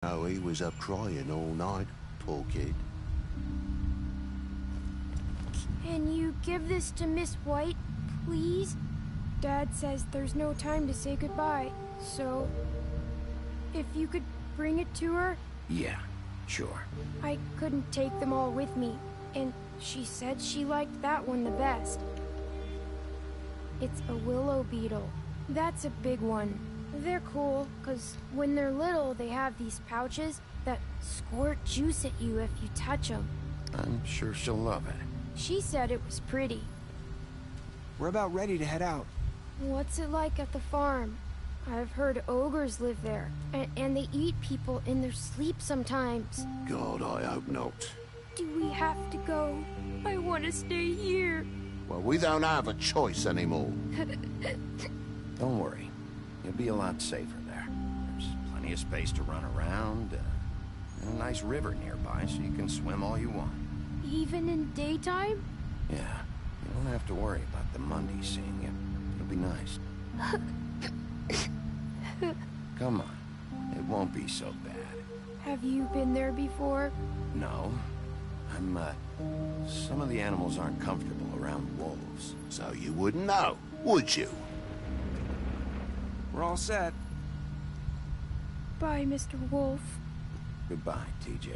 Oh, he was up crying all night, poor kid. Can you give this to Miss White, please? Dad says there's no time to say goodbye, so... if you could bring it to her? Yeah, sure. I couldn't take them all with me, and she said she liked that one the best. It's a willow beetle. That's a big one. They're cool, because when they're little, they have these pouches that squirt juice at you if you touch them. I'm sure she'll love it. She said it was pretty. We're about ready to head out. What's it like at the farm? I've heard ogres live there, and they eat people in their sleep sometimes. God, I hope not. Do we have to go? I want to stay here. Well, we don't have a choice anymore. Don't worry. You'll be a lot safer there. There's plenty of space to run around, and a nice river nearby so you can swim all you want. Even in daytime? Yeah, you don't have to worry about the Mundies seeing you. It'll be nice. Come on. It won't be so bad. Have you been there before? No. Some of the animals aren't comfortable around wolves. So you wouldn't know, would you? We're all set. Bye, Mr. Wolf. Goodbye, TJ.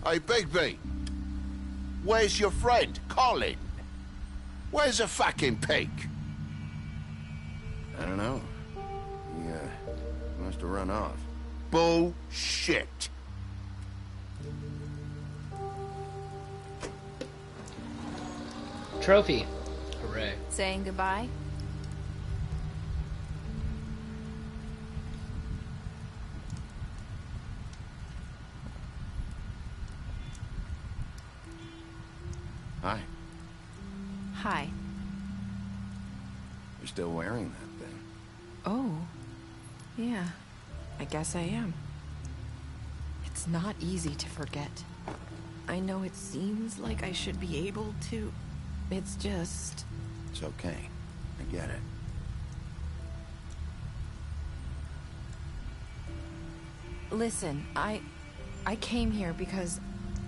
Hey, Bigby. Where's your friend, Colin? Where's the fucking pig? I don't know. He must have run off. Bullshit. Trophy. Hooray. Saying goodbye? Hi. Hi. You're still wearing that thing. Oh. Yeah. I guess I am. It's not easy to forget. I know it seems like I should be able to. It's just... It's okay. I get it. Listen, I came here because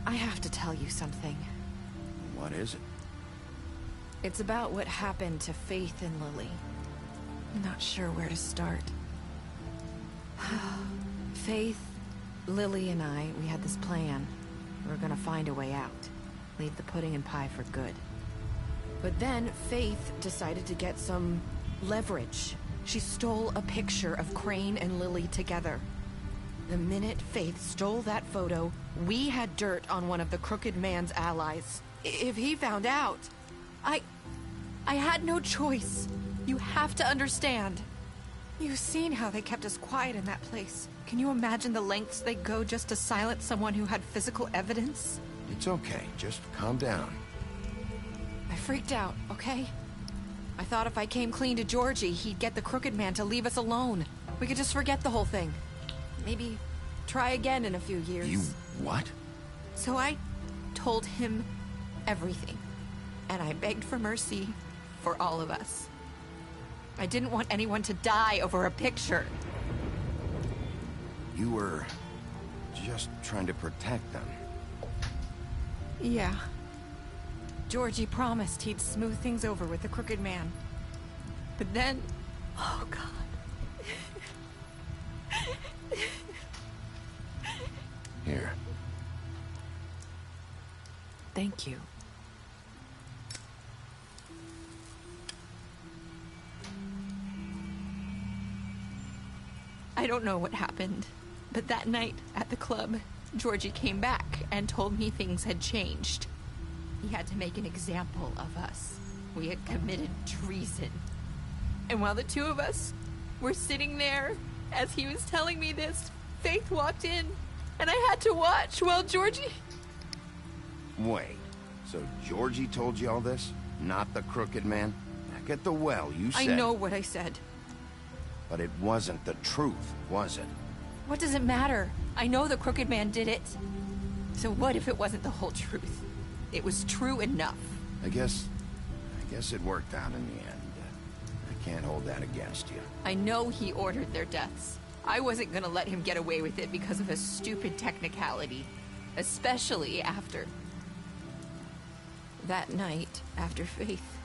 I have to tell you something. What is it? It's about what happened to Faith and Lily. I'm not sure where to start. Faith, Lily, and I, we had this plan. We were gonna find a way out. Leave the pudding and pie for good. But then Faith decided to get some leverage. She stole a picture of Crane and Lily together. The minute Faith stole that photo, we had dirt on one of the Crooked Man's allies. If he found out, I had no choice. You have to understand. You've seen how they kept us quiet in that place. Can you imagine the lengths they go just to silence someone who had physical evidence? It's okay. Just calm down. I freaked out, okay? I thought if I came clean to Georgie, he'd get the Crooked Man to leave us alone. We could just forget the whole thing. Maybe try again in a few years. You what? So I told him everything. And I begged for mercy for all of us. I didn't want anyone to die over a picture. You were just trying to protect them. Yeah. Georgie promised he'd smooth things over with the Crooked Man. But then... Oh, God. Here. Thank you. I don't know what happened, but that night at the club, Georgie came back and told me things had changed. He had to make an example of us. We had committed treason. And while the two of us were sitting there, as he was telling me this, Faith walked in, and I had to watch while Georgie... Wait. So Georgie told you all this? Not the Crooked Man? Back at the well, you said... I know what I said. But it wasn't the truth, was it? What does it matter? I know the Crooked Man did it. So what if it wasn't the whole truth? It was true enough. I guess it worked out in the end. I can't hold that against you. I know he ordered their deaths. I wasn't gonna let him get away with it because of a stupid technicality. Especially after... That night, after Faith,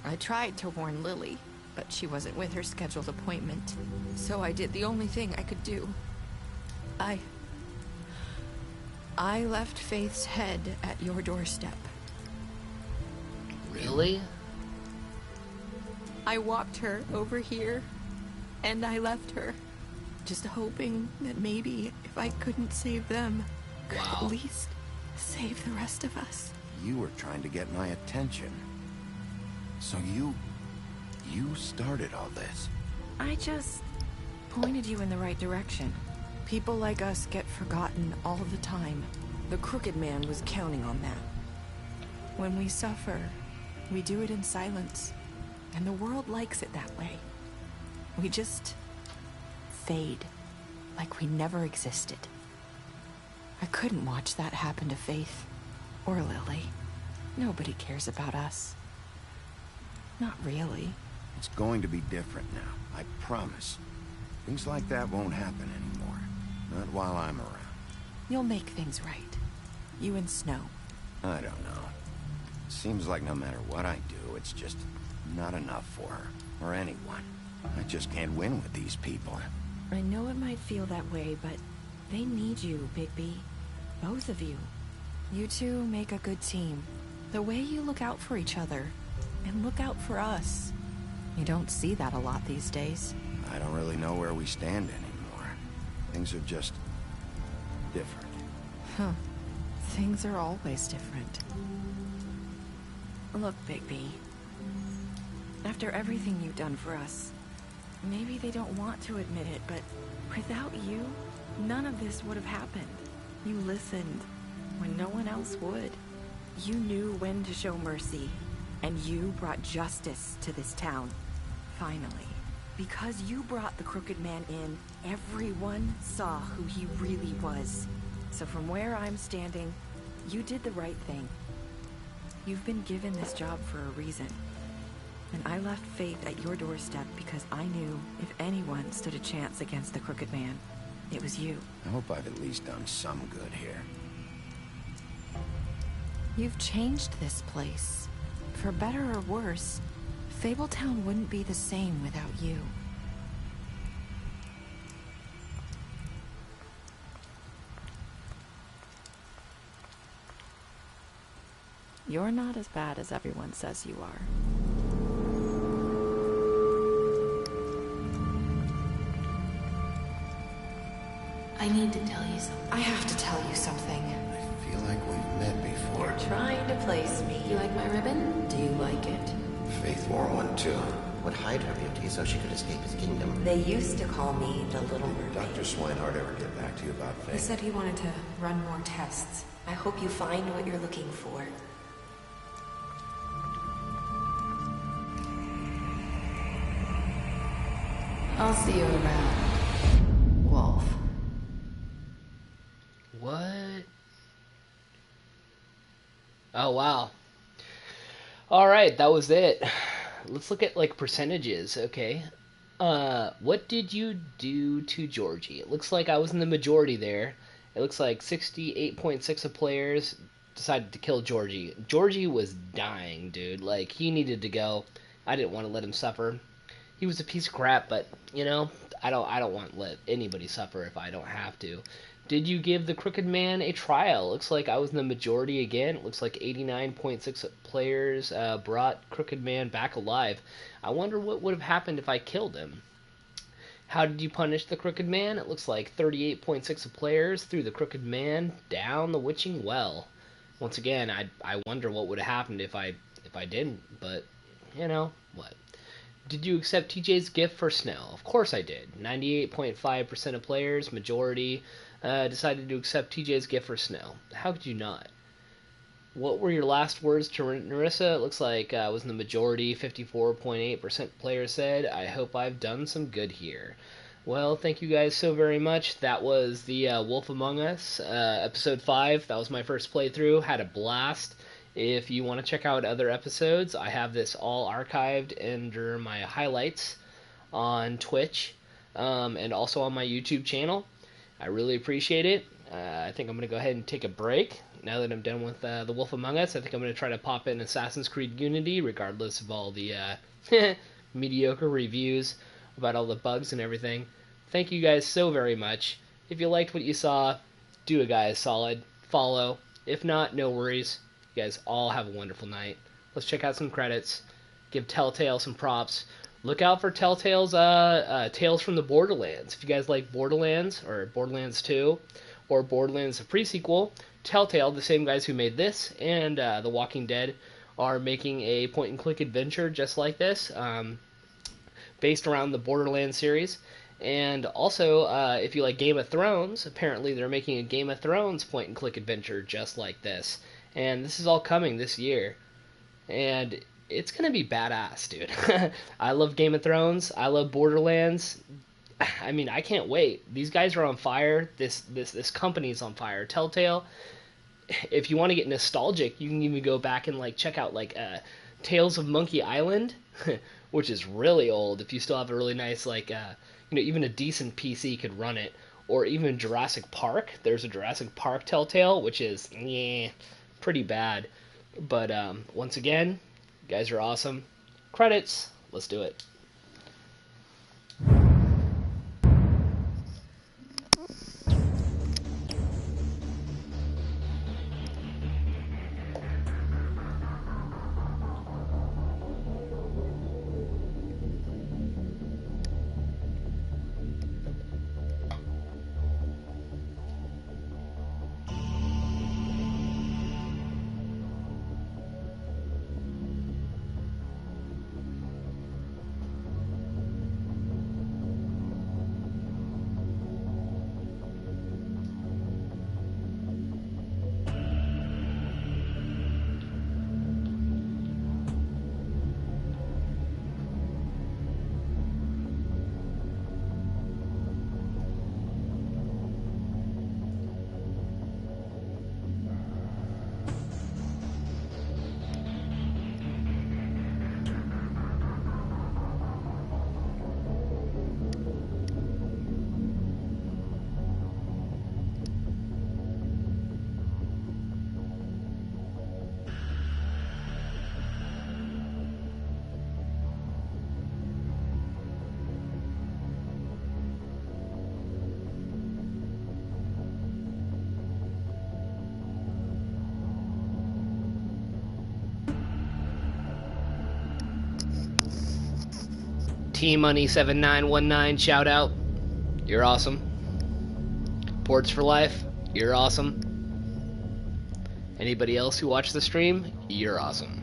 I tried to warn Lily, but she wasn't with her scheduled appointment. So I did the only thing I could do. I left Faith's head at your doorstep. Really? I walked her over here, and I left her, just hoping that maybe if I couldn't save them, could at least save the rest of us. You were trying to get my attention. So you started all this. I just pointed you in the right direction. People like us get forgotten all the time. The Crooked Man was counting on that. When we suffer, we do it in silence. And the world likes it that way. We just fade, like we never existed. I couldn't watch that happen to Faith, or Lily. Nobody cares about us. Not really. It's going to be different now, I promise. Things like that won't happen anymore. Not while I'm around. You'll make things right. You and Snow. I don't know. Seems like no matter what I do, it's just not enough for her, or anyone. I just can't win with these people. I know it might feel that way, but they need you, Bigby. Both of you. You two make a good team. The way you look out for each other, and look out for us. You don't see that a lot these days. I don't really know where we stand anymore. Things are just different. Huh. Things are always different. Look, Bigby. After everything you've done for us, maybe they don't want to admit it, but without you, none of this would have happened. You listened when no one else would. You knew when to show mercy, and you brought justice to this town. Finally. Because you brought the Crooked Man in, everyone saw who he really was. So from where I'm standing, you did the right thing. You've been given this job for a reason. And I left Faith at your doorstep because I knew if anyone stood a chance against the Crooked Man, it was you. I hope I've at least done some good here. You've changed this place. For better or worse, Fabletown wouldn't be the same without you. You're not as bad as everyone says you are. I need to tell you something. I have to tell you something. I feel like we've met before. Trying to place me. You like my ribbon? Do you like it? Faith wore one too. Would hide her beauty so she could escape his kingdom. They used to call me the Little Mermaid. Dr. Swinehart ever get back to you about Faith? He said he wanted to run more tests. I hope you find what you're looking for. I'll see you around, Wolf. What? Oh, wow. Alright, that was it. Let's look at, like, percentages, okay? What did you do to Georgie? It looks like I was in the majority there. It looks like 68.6 of players decided to kill Georgie. Georgie was dying, dude. Like, he needed to go. I didn't want to let him suffer. He was a piece of crap, but, you know, I don't want to let anybody suffer if I don't have to. Did you give the Crooked Man a trial? Looks like I was in the majority again. It looks like 89.6 players brought Crooked Man back alive. I wonder what would have happened if I killed him. How did you punish the Crooked Man? It looks like 38.6 of players threw the Crooked Man down the Witching Well. Once again, I wonder what would have happened if I didn't, but, you know, what. Did you accept TJ's gift for Snow? Of course I did. 98.5% of players, majority, decided to accept TJ's gift for Snow. How could you not? What were your last words to Nerissa? It looks like I was in the majority. 54.8% players said, I hope I've done some good here. Well, thank you guys so very much. That was the Wolf Among Us, episode 5. That was my first playthrough. Had a blast. If you want to check out other episodes, I have this all archived under my highlights on Twitch. and also on my YouTube channel. I really appreciate it. I think I'm going to go ahead and take a break. Now that I'm done with The Wolf Among Us, I think I'm going to try to pop in Assassin's Creed Unity, regardless of all the mediocre reviews about all the bugs and everything. Thank you guys so very much. If you liked what you saw, do a guy a solid. Follow. If not, no worries. You guys all have a wonderful night. Let's check out some credits. Give Telltale some props. Look out for Telltale's Tales from the Borderlands. If you guys like Borderlands, or Borderlands 2, or Borderlands the pre-sequel, Telltale, the same guys who made this, and The Walking Dead, are making a point-and-click adventure just like this, based around the Borderlands series. And also, if you like Game of Thrones, apparently they're making a Game of Thrones point-and-click adventure just like this. And this is all coming this year. And it's gonna be badass, dude. I love Game of Thrones. I love Borderlands. I mean, I can't wait. These guys are on fire. This company's on fire. Telltale. If you want to get nostalgic, you can even go back and like check out like Tales of Monkey Island, which is really old. If you still have a really nice like even a decent PC could run it. Or even Jurassic Park. There's a Jurassic Park Telltale, which is pretty bad. But once again, you guys are awesome. Credits. Let's do it. T-Money7919, shout out. You're awesome. Ports for Life, you're awesome. Anybody else who watched the stream, you're awesome.